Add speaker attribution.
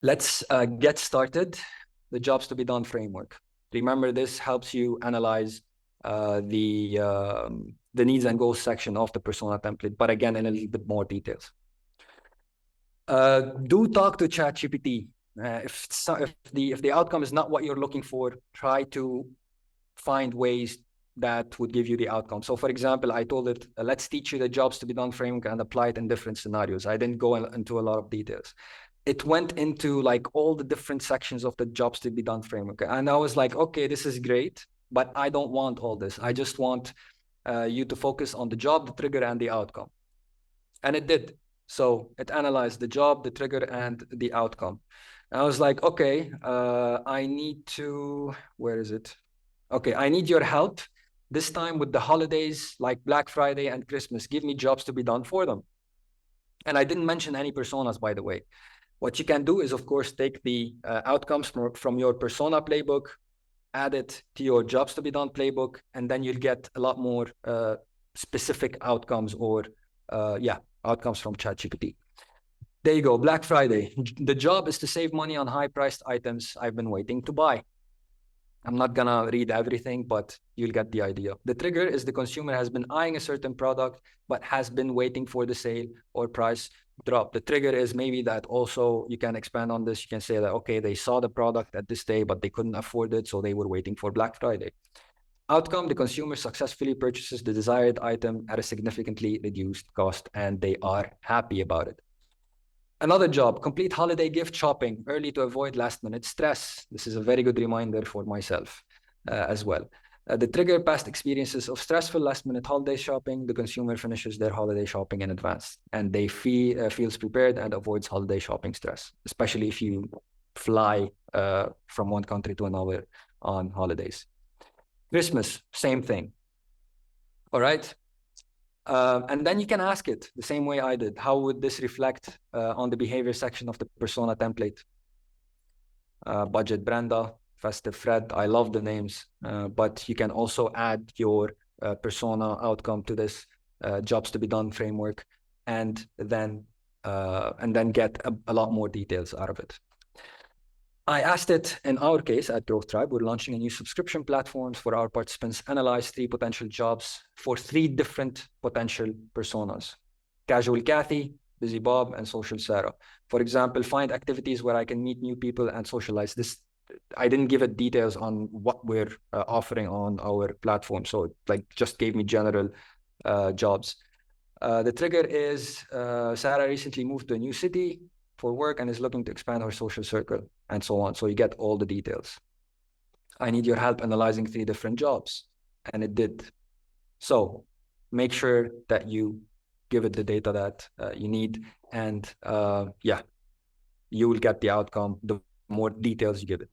Speaker 1: Let's get started. The jobs to be done framework. Remember, this helps you analyze the needs and goals section of the persona template, but again, in a little bit more details. Do talk to ChatGPT. If the outcome is not what you're looking for, try to find ways that would give you the outcome. So for example, I told it, let's teach you the jobs to be done framework and apply it in different scenarios. I didn't go into a lot of details. It went into like all the different sections of the jobs to be done framework. And I was like, okay, this is great, but I don't want all this. I just want you to focus on the job, the trigger, and the outcome. And it did. So it analyzed the job, the trigger, and the outcome. And I was like, okay, I need to, where is it? Okay, I need your help this time with the holidays like Black Friday and Christmas. Give me jobs to be done for them. And I didn't mention any personas, by the way. What you can do is, of course, take the outcomes from your persona playbook, add it to your jobs to be done playbook, and then you'll get a lot more specific outcomes or, outcomes from ChatGPT. There you go, Black Friday. The job is to save money on high-priced items I've been waiting to buy. I'm not gonna read everything, but you'll get the idea. The trigger is the consumer has been eyeing a certain product, but has been waiting for the sale or price drop. The trigger is maybe that also you can expand on this. You can say that, okay, they saw the product at this day, but they couldn't afford it, so they were waiting for Black Friday. Outcome, the consumer successfully purchases the desired item at a significantly reduced cost, and they are happy about it. Another job, complete holiday gift shopping early to avoid last-minute stress. This is a very good reminder for myself as well. The trigger, past experiences of stressful last-minute holiday shopping. The consumer finishes their holiday shopping in advance, and they feels prepared and avoids holiday shopping stress, especially if you fly from one country to another on holidays. Christmas, same thing. All right. And then you can ask it the same way I did. How would this reflect on the behavior section of the persona template? Budget Brenda, Festive Fred. I love the names, but you can also add your persona outcome to this jobs to be done framework, and then get a lot more details out of it. I asked it, in our case at Growth Tribe, we're launching a new subscription platform for our participants. Analyze 3 potential jobs for 3 different potential personas: Casual Kathy, Busy Bob, and Social Sarah. For example, find activities where I can meet new people and socialize. This, I didn't give it details on what we're offering on our platform, so it like just gave me general jobs. The trigger is Sarah recently moved to a new city for work and is looking to expand her social circle, and so on. So you get all the details. I need your help analyzing 3 different jobs, and it did. So make sure that you give it the data that you need, and you will get the outcome the more details you give it.